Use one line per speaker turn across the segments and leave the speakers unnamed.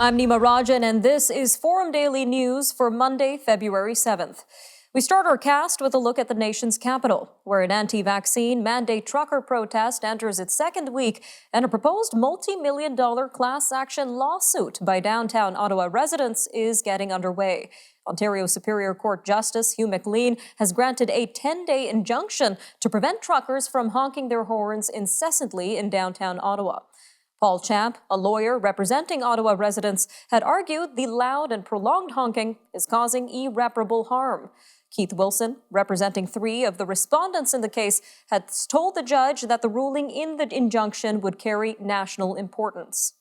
I'm Nima Rajan, and this is Forum Daily News for Monday, February 7th. We start our cast with a look at the nation's capital, where an anti-vaccine mandate trucker protest enters its second week and a proposed multi-million-dollar class action lawsuit by downtown Ottawa residents is getting underway. Ontario Superior Court Justice Hugh McLean has granted a 10-day injunction to prevent truckers from honking their horns incessantly in downtown Ottawa. Paul Champ, a lawyer representing Ottawa residents, had argued the loud and prolonged honking is causing irreparable harm. Keith Wilson, representing 3 of the respondents in the case, had told the judge that the ruling in the injunction would carry national importance.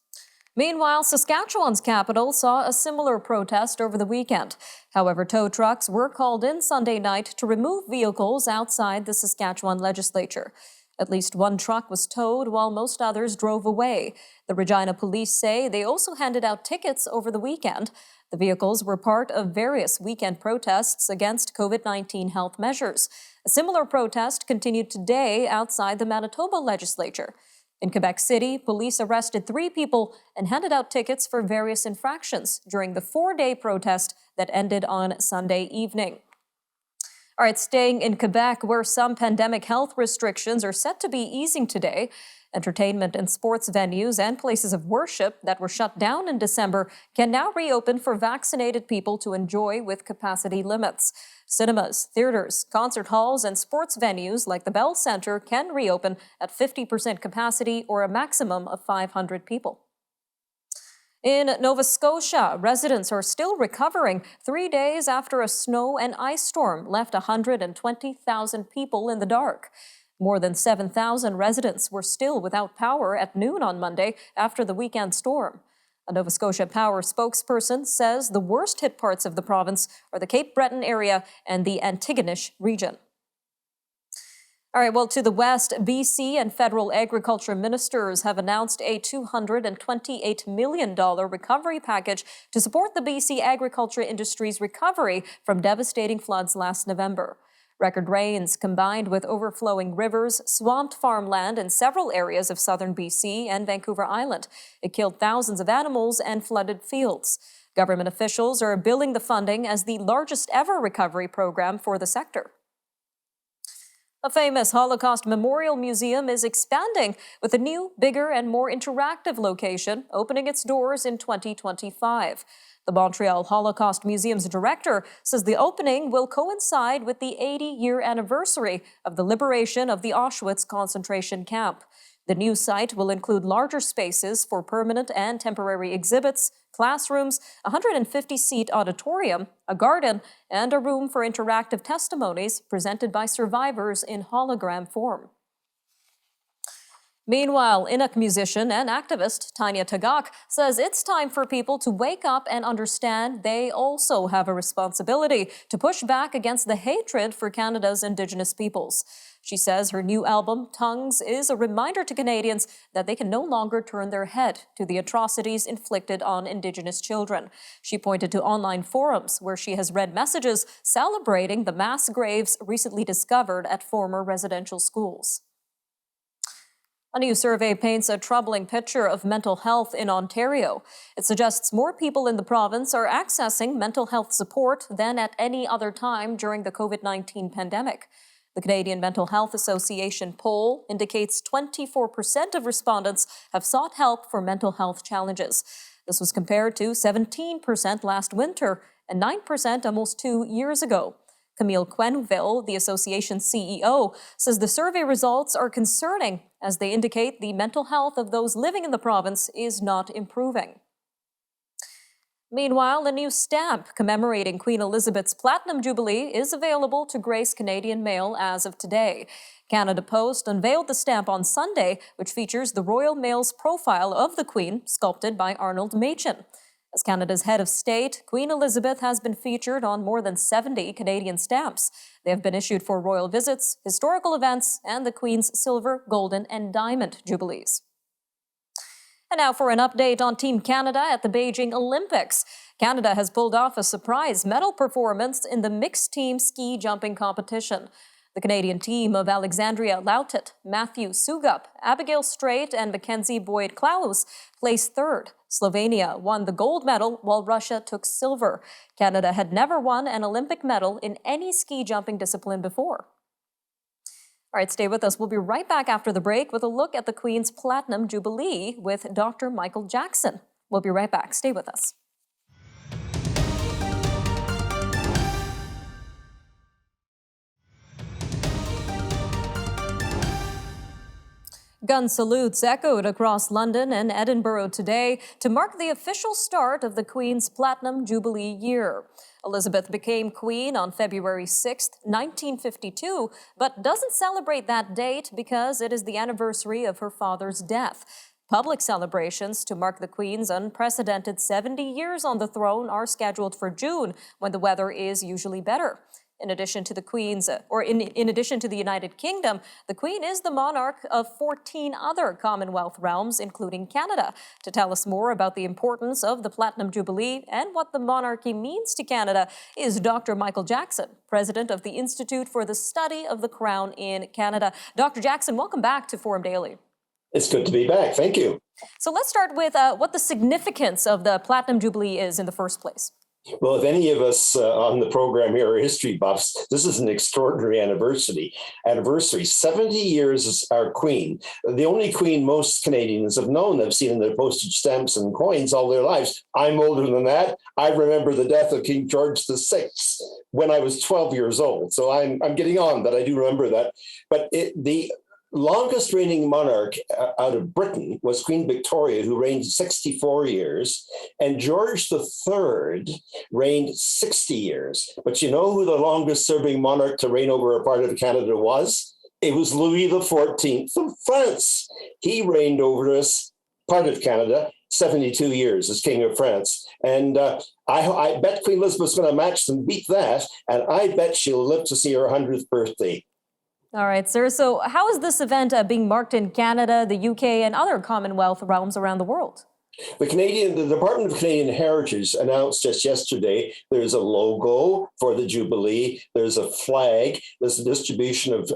Meanwhile, Saskatchewan's capital saw a similar protest over the weekend. However, tow trucks were called in Sunday night to remove vehicles outside the Saskatchewan legislature. At least 1 truck was towed while most others drove away. The Regina police say they also handed out tickets over the weekend. The vehicles were part of various weekend protests against COVID-19 health measures. A similar protest continued today outside the Manitoba legislature. In Quebec City, police arrested 3 people and handed out tickets for various infractions during the 4-day protest that ended on Sunday evening. All right, staying in Quebec, where some pandemic health restrictions are set to be easing today, entertainment and sports venues and places of worship that were shut down in December can now reopen for vaccinated people to enjoy with capacity limits. Cinemas, theaters, concert halls, and sports venues like the Bell Centre can reopen at 50% capacity or a maximum of 500 people. In Nova Scotia, residents are still recovering 3 days after a snow and ice storm left 120,000 people in the dark. More than 7,000 residents were still without power at noon on Monday after the weekend storm. A Nova Scotia Power spokesperson says the worst-hit parts of the province are the Cape Breton area and the Antigonish region. All right, well, to the west, BC and federal agriculture ministers have announced a $228 million recovery package to support the BC agriculture industry's recovery from devastating floods last November. Record rains combined with overflowing rivers swamped farmland in several areas of southern BC and Vancouver Island. It killed thousands of animals and flooded fields. Government officials are billing the funding as the largest ever recovery program for the sector. A famous Holocaust Memorial Museum is expanding with a new, bigger, and more interactive location opening its doors in 2025. The Montreal Holocaust Museum's director says the opening will coincide with the 80-year anniversary of the liberation of the Auschwitz concentration camp. The new site will include larger spaces for permanent and temporary exhibits, classrooms, a 150-seat auditorium, a garden, and a room for interactive testimonies presented by survivors in hologram form. Meanwhile, Inuk musician and activist Tanya Tagaq says it's time for people to wake up and understand they also have a responsibility to push back against the hatred for Canada's Indigenous peoples. She says her new album, Tongues, is a reminder to Canadians that they can no longer turn their head to the atrocities inflicted on Indigenous children. She pointed to online forums where she has read messages celebrating the mass graves recently discovered at former residential schools. A new survey paints a troubling picture of mental health in Ontario. It suggests more people in the province are accessing mental health support than at any other time during the COVID-19 pandemic. The Canadian Mental Health Association poll indicates 24% of respondents have sought help for mental health challenges. This was compared to 17% last winter and 9% almost 2 years ago. Camille Quenneville, the association's CEO, says the survey results are concerning as they indicate the mental health of those living in the province is not improving. Meanwhile, a new stamp commemorating Queen Elizabeth's Platinum Jubilee is available to grace Canadian mail as of today. Canada Post unveiled the stamp on Sunday, which features the Royal Mail's profile of the Queen, sculpted by Arnold Machen. As Canada's head of state, Queen Elizabeth has been featured on more than 70 Canadian stamps. They have been issued for royal visits, historical events, and the Queen's silver, golden, and diamond jubilees. And now for an update on Team Canada at the Beijing Olympics. Canada has pulled off a surprise medal performance in the mixed team ski jumping competition. The Canadian team of Alexandria Loutet, Matthew Sugup, Abigail Strait, and Mackenzie Boyd-Klaus placed third, Slovenia won the gold medal while Russia took silver. Canada had never won an Olympic medal in any ski jumping discipline before. All right, stay with us. We'll be right back after the break with a look at the Queen's Platinum Jubilee with Dr. Michael Jackson. We'll be right back. Stay with us. Gun salutes echoed across London and Edinburgh today to mark the official start of the Queen's Platinum Jubilee year. Elizabeth became Queen on February 6, 1952, but doesn't celebrate that date because it is the anniversary of her father's death. Public celebrations to mark the Queen's unprecedented 70 years on the throne are scheduled for June, when the weather is usually better. In addition to the in addition to the United Kingdom, the Queen is the monarch of 14 other Commonwealth realms, including Canada. To tell us more about the importance of the Platinum Jubilee and what the monarchy means to Canada is Dr. Michael Jackson, president of the Institute for the Study of the Crown in Canada. Dr. Jackson, welcome back to Forum Daily.
It's good to be back. Thank you.
So let's start with what the significance of the Platinum Jubilee is in the first place.
Well, if any of us on the program here are history buffs, this is an extraordinary anniversary. 70 years as our queen. The only queen most Canadians have known, they've seen in their postage stamps and coins all their lives. I'm older than that. I remember the death of King George VI when I was 12 years old. So I'm getting on, but I do remember that. But the longest reigning monarch out of Britain was Queen Victoria, who reigned 64 years, and George III reigned 60 years. But you know who the longest serving monarch to reign over a part of Canada was? It was Louis XIV of France. He reigned over us, part of Canada, 72 years as King of France. And I bet Queen Elizabeth's going to match them, beat that, and I bet she'll live to see her 100th birthday.
All right, sir. So how is this event being marked in Canada, the UK, and other Commonwealth realms around the world?
The Department of Canadian Heritage announced just yesterday there's a logo for the Jubilee, there's a flag, there's a distribution of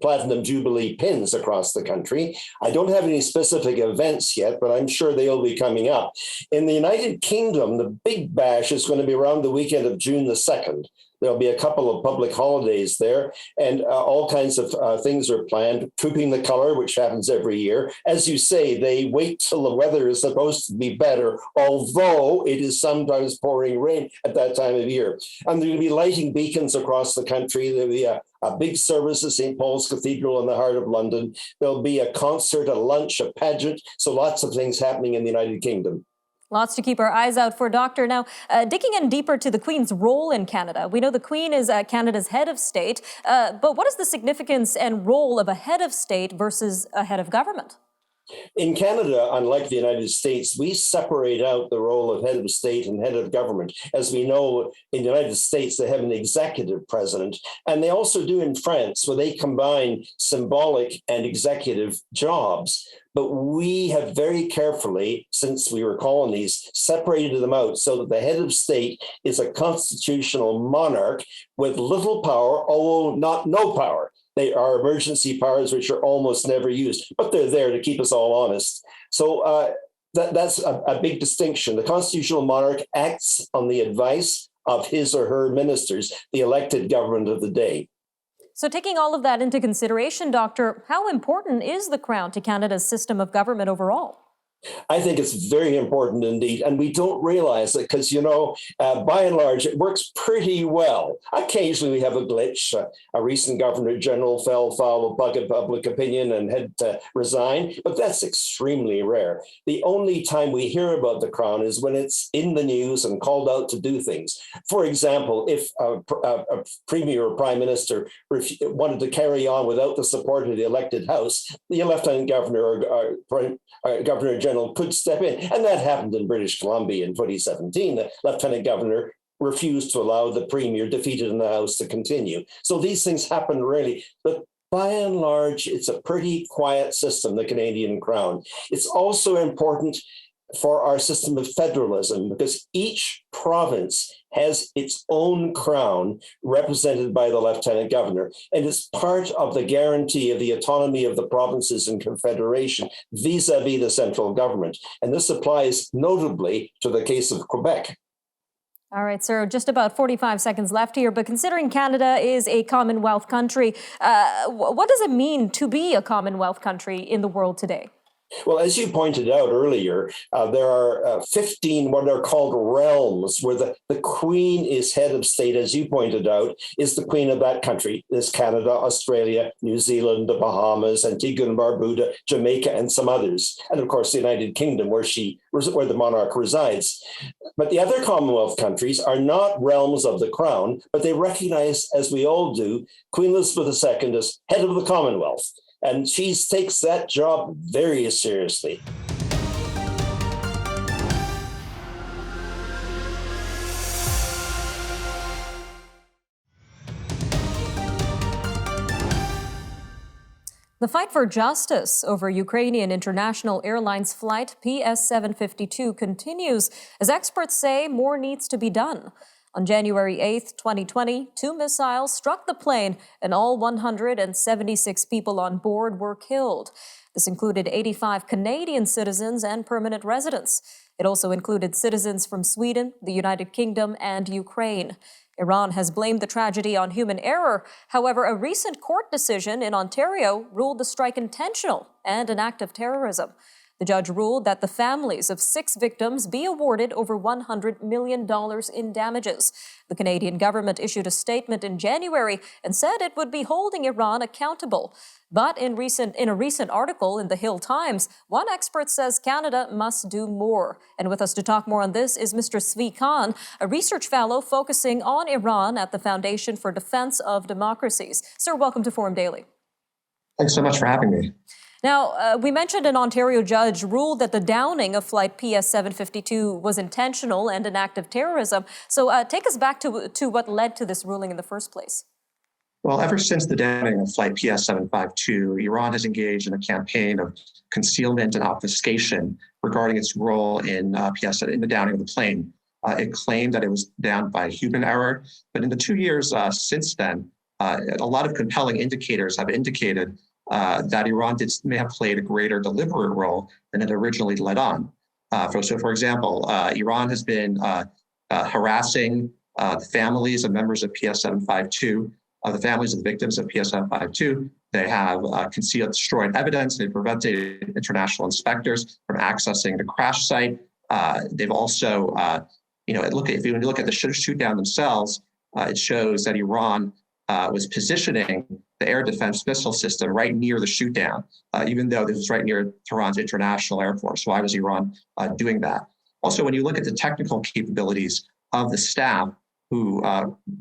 Platinum Jubilee pins across the country. I don't have any specific events yet, but I'm sure they'll be coming up. In the United Kingdom, the big bash is going to be around the weekend of June the 2nd. There'll be a couple of public holidays there, and all kinds of things are planned. Trooping the Colour, which happens every year. As you say, they wait till the weather is supposed to be better, although it is sometimes pouring rain at that time of year. And they're going to be lighting beacons across the country. There'll be a big service at St. Paul's Cathedral in the heart of London. There'll be a concert, a lunch, a pageant. So lots of things happening in the United Kingdom.
Lots to keep our eyes out for, Doctor. Now, digging in deeper to the Queen's role in Canada, we know the Queen is Canada's head of state, but what is the significance and role of a head of state versus a head of government?
In Canada, unlike the United States, we separate out the role of head of state and head of government. As we know, in the United States, they have an executive president, and they also do in France, where they combine symbolic and executive jobs. But we have very carefully, since we were colonies, separated them out so that the head of state is a constitutional monarch with little power, although not no power. They are emergency powers, which are almost never used, but they're there to keep us all honest. So that's a big distinction. The constitutional monarch acts on the advice of his or her ministers, the elected government of the day.
So taking all of that into consideration, Doctor, how important is the Crown to Canada's system of government overall?
I think it's very important indeed, and we don't realize it because, by and large, it works pretty well. Occasionally we have a glitch. A recent Governor General fell foul of public opinion and had to resign, but that's extremely rare. The only time we hear about the Crown is when it's in the news and called out to do things. For example, if a premier or prime minister wanted to carry on without the support of the elected House, the Lieutenant Governor or Governor General could step in. And that happened in British Columbia in 2017. The Lieutenant Governor refused to allow the Premier defeated in the House to continue. So these things happen rarely. But by and large, it's a pretty quiet system, the Canadian Crown. It's also important for our system of federalism, because each province has its own crown represented by the lieutenant governor, and it's part of the guarantee of the autonomy of the provinces and confederation vis-a-vis the central government. And this applies notably to the case of Quebec.
All right, sir, just about 45 seconds left here, but considering Canada is a Commonwealth country, what does it mean to be a Commonwealth country in the world today?
Well, as you pointed out earlier, there are 15 what are called realms where the Queen is head of state, as you pointed out, is the Queen of that country. There's Canada, Australia, New Zealand, the Bahamas, Antigua and Barbuda, Jamaica, and some others. And of course, the United Kingdom, where the monarch resides. But the other Commonwealth countries are not realms of the crown, but they recognize, as we all do, Queen Elizabeth II as head of the Commonwealth. And she takes that job very seriously.
The fight for justice over Ukrainian International Airlines flight PS752 continues as experts say more needs to be done. On January 8, 2020, 2 missiles struck the plane and all 176 people on board were killed. This included 85 Canadian citizens and permanent residents. It also included citizens from Sweden, the United Kingdom, and Ukraine. Iran has blamed the tragedy on human error. However, a recent court decision in Ontario ruled the strike intentional and an act of terrorism. The judge ruled that the families of 6 victims be awarded over $100 million in damages. The Canadian government issued a statement in January and said it would be holding Iran accountable. But in a recent article in the Hill Times, one expert says Canada must do more. And with us to talk more on this is Mr. Zvi Khan, a research fellow focusing on Iran at the Foundation for Defense of Democracies. Sir, welcome to Forum Daily.
Thanks so much for having me.
Now, we mentioned an Ontario judge ruled that the downing of flight PS752 was intentional and an act of terrorism. So take us back to what led to this ruling in the first place.
Well, ever since the downing of flight PS752, Iran has engaged in a campaign of concealment and obfuscation regarding its role in the downing of the plane. It claimed that it was downed by human error, but in the 2 years since then, a lot of compelling indicators have indicated that Iran may have played a greater deliberate role than it originally led on. For example, Iran has been harassing the families of members of PS752, the families of the victims of PS752. They have destroyed evidence. They've prevented international inspectors from accessing the crash site. They've also, if you look at the shoot down themselves, it shows that Iran was positioning the air defense missile system right near the shoot down, even though this was right near Tehran's international airport. So why was Iran doing that? Also, when you look at the technical capabilities of the staff who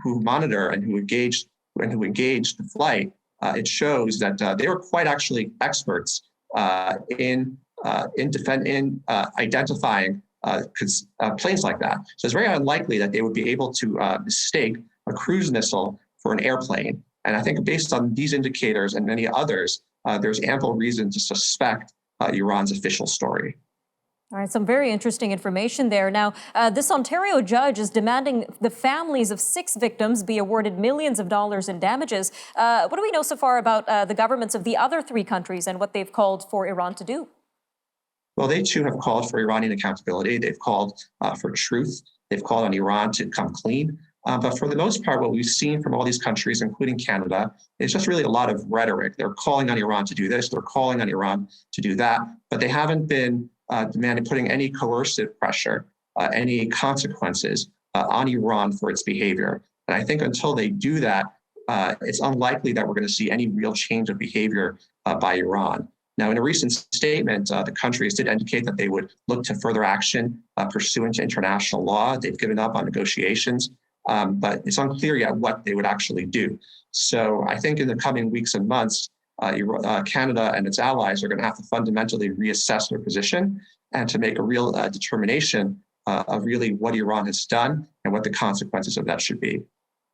monitor and who engaged the flight, it shows that they were quite actually experts in identifying planes like that. So it's very unlikely that they would be able to mistake a cruise missile for an airplane. And I think based on these indicators and many others, there's ample reason to suspect Iran's official story.
All right, some very interesting information there. Now, this Ontario judge is demanding the families of 6 victims be awarded millions of dollars in damages. What do we know so far about the governments of the other 3 countries and what they've called for Iran to do?
Well, they too have called for Iranian accountability. They've called for truth. They've called on Iran to come clean. But for the most part, what we've seen from all these countries, including Canada, is just really a lot of rhetoric. They're calling on Iran to do this. They're calling on Iran to do that. But they haven't been putting any coercive pressure, any consequences on Iran for its behavior. And I think until they do that, it's unlikely that we're going to see any real change of behavior by Iran. Now, in a recent statement, the countries did indicate that they would look to further action pursuant to international law. They've given up on negotiations. But it's unclear yet what they would actually do. So I think in the coming weeks and months, Canada and its allies are going to have to fundamentally reassess their position and to make a real determination of really what Iran has done and what the consequences of that should be.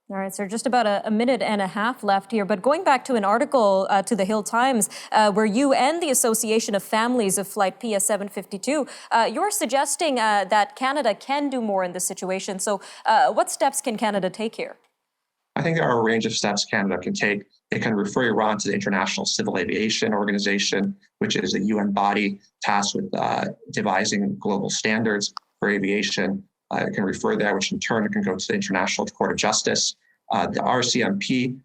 All right, so just about a minute and a half left here. But going back to an article to the Hill Times, where you and the Association of Families of Flight PS 752, you're suggesting that Canada can do more in this situation. So what steps can Canada take here?
I think there are a range of steps Canada can take. It can refer Iran to the International Civil Aviation Organization, which is a UN body tasked with devising global standards for aviation. It can refer there, which in turn can go to the International Court of Justice. The RCMP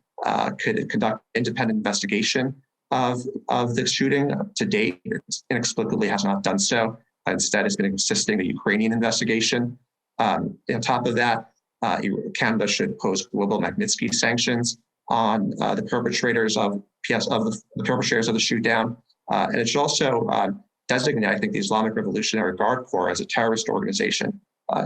could conduct independent investigation of the shooting. To date, it inexplicably has not done so. Instead, it's been assisting the Ukrainian investigation. On top of that, Canada should impose global Magnitsky sanctions on the perpetrators of the perpetrators of the shoot down, and it should also designate, I think, the Islamic Revolutionary Guard Corps as a terrorist organization.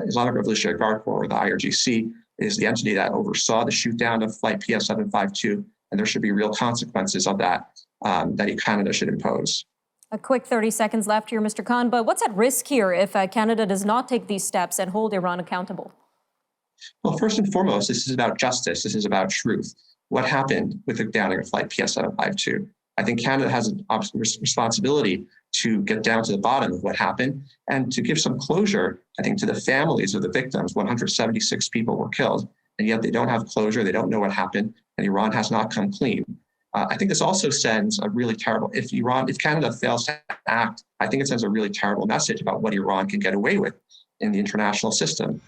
Islamic Revolutionary Guard Corps, or the IRGC, is the entity that oversaw the shoot down of Flight PS 752, and there should be real consequences of that that Canada should impose.
A quick 30 seconds left here, Mr. Khan, but what's at risk here if Canada does not take these steps and hold Iran accountable?
Well, first and foremost, this is about justice. This is about truth. What happened with the downing of Flight PS 752? I think Canada has a responsibility to get down to the bottom of what happened and to give some closure, I think, to the families of the victims. 176 people were killed, and yet they don't have closure. They don't know what happened, and Iran has not come clean. I think this also sends a really terrible, if Canada fails to act, I think it sends a really terrible message about what Iran can get away with in the international system.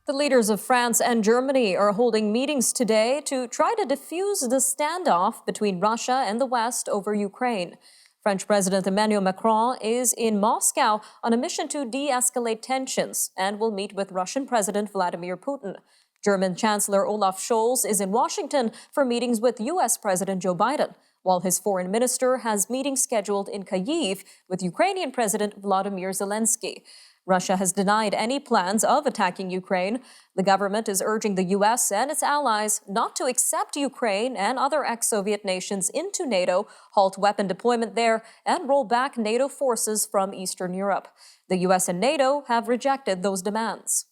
The leaders of France and Germany are holding meetings today to try to defuse the standoff between Russia and the West over Ukraine. French President Emmanuel Macron is in Moscow on a mission to de-escalate tensions and will meet with Russian President Vladimir Putin. German Chancellor Olaf Scholz is in Washington for meetings with U.S. President Joe Biden, while his foreign minister has meetings scheduled in Kyiv with Ukrainian President Volodymyr Zelensky. Russia has denied any plans of attacking Ukraine. The government is urging the U.S. and its allies not to accept Ukraine and other ex-Soviet nations into NATO, halt weapon deployment there, and roll back NATO forces from Eastern Europe. The U.S. and NATO have rejected those demands.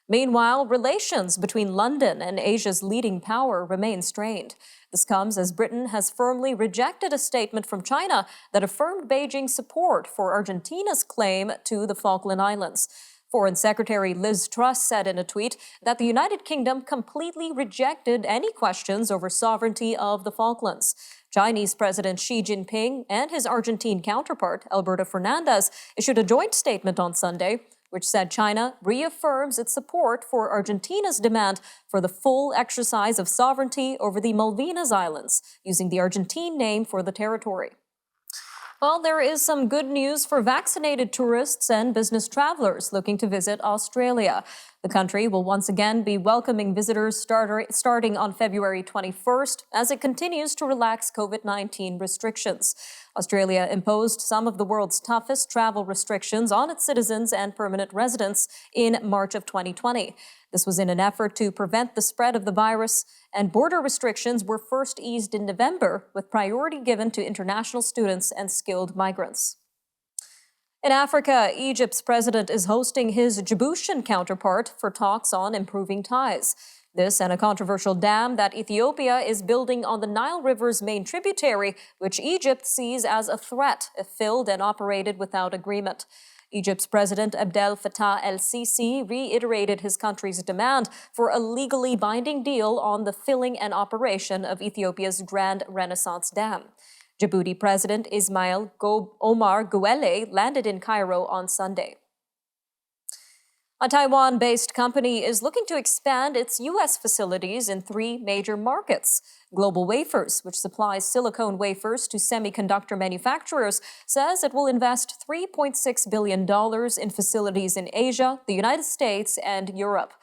Meanwhile, relations between London and Asia's leading power remain strained. This comes as Britain has firmly rejected a statement from China that affirmed Beijing's support for Argentina's claim to the Falkland Islands. Foreign Secretary Liz Truss said in a tweet that the United Kingdom completely rejected any questions over sovereignty of the Falklands. Chinese President Xi Jinping and his Argentine counterpart, Alberto Fernandez, issued a joint statement on Sunday, which said China reaffirms its support for Argentina's demand for the full exercise of sovereignty over the Malvinas Islands, using the Argentine name for the territory. Well, there is some good news for vaccinated tourists and business travelers looking to visit Australia. The country will once again be welcoming visitors starting on February 21st as it continues to relax COVID-19 restrictions. Australia imposed some of the world's toughest travel restrictions on its citizens and permanent residents in March of 2020. This was in an effort to prevent the spread of the virus, and border restrictions were first eased in November, with priority given to international students and skilled migrants. In Africa, Egypt's president is hosting his Djiboutian counterpart for talks on improving ties. This and a controversial dam that Ethiopia is building on the Nile River's main tributary, which Egypt sees as a threat if filled and operated without agreement. Egypt's President Abdel Fattah el-Sisi reiterated his country's demand for a legally binding deal on the filling and operation of Ethiopia's Grand Renaissance Dam. Djibouti President Ismail Omar Guelleh landed in Cairo on Sunday. A Taiwan-based company is looking to expand its U.S. facilities in 3 major markets. Global Wafers, which supplies silicone wafers to semiconductor manufacturers, says it will invest $3.6 billion in facilities in Asia, the United States, and Europe.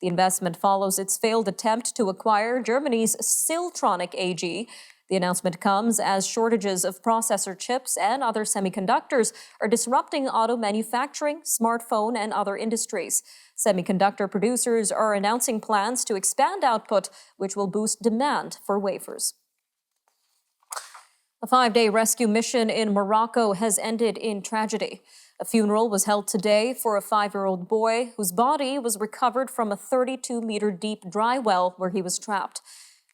The investment follows its failed attempt to acquire Germany's Siltronic AG. The announcement comes as shortages of processor chips and other semiconductors are disrupting auto manufacturing, smartphone, and other industries. Semiconductor producers are announcing plans to expand output, which will boost demand for wafers. A 5-day rescue mission in Morocco has ended in tragedy. A funeral was held today for a 5-year-old boy whose body was recovered from a 32-meter deep dry well where he was trapped.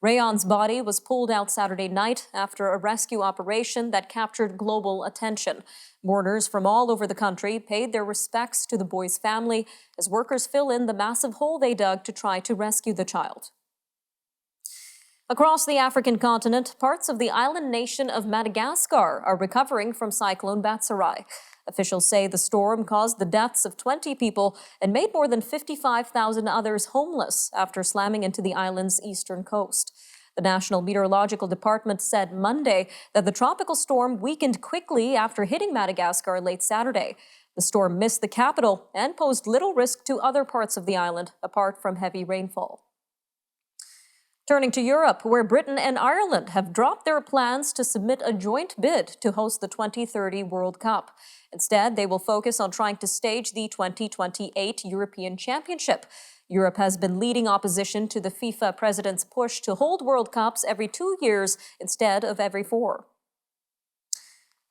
Rayon's body was pulled out Saturday night after a rescue operation that captured global attention. Mourners from all over the country paid their respects to the boy's family as workers fill in the massive hole they dug to try to rescue the child. Across the African continent, parts of the island nation of Madagascar are recovering from Cyclone Batsarai. Officials say the storm caused the deaths of 20 people and made more than 55,000 others homeless after slamming into the island's eastern coast. The National Meteorological Department said Monday that the tropical storm weakened quickly after hitting Madagascar late Saturday. The storm missed the capital and posed little risk to other parts of the island, apart from heavy rainfall. Turning to Europe, where Britain and Ireland have dropped their plans to submit a joint bid to host the 2030 World Cup. Instead, they will focus on trying to stage the 2028 European Championship. Europe has been leading opposition to the FIFA president's push to hold World Cups every 2 years instead of every 4.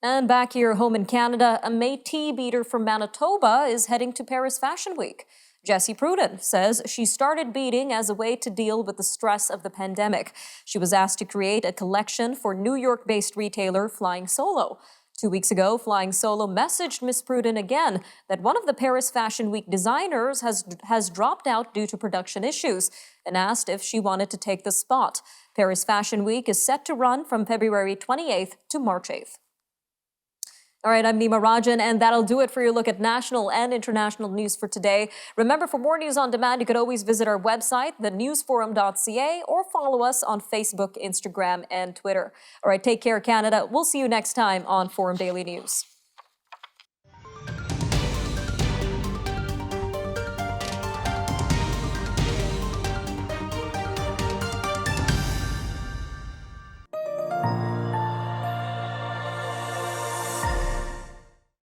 And back here home in Canada, a Métis beater from Manitoba is heading to Paris Fashion Week. Jessie Pruden says she started beading as a way to deal with the stress of the pandemic. She was asked to create a collection for New York-based retailer Flying Solo. 2 weeks ago, Flying Solo messaged Miss Pruden again that one of the Paris Fashion Week designers has dropped out due to production issues and asked if she wanted to take the spot. Paris Fashion Week is set to run from February 28th to March 8th. All right, I'm Nima Rajan, and that'll do it for your look at national and international news for today. Remember, for more news on demand, you could always visit our website, thenewsforum.ca, or follow us on Facebook, Instagram, and Twitter. All right, take care, Canada. We'll see you next time on Forum Daily News.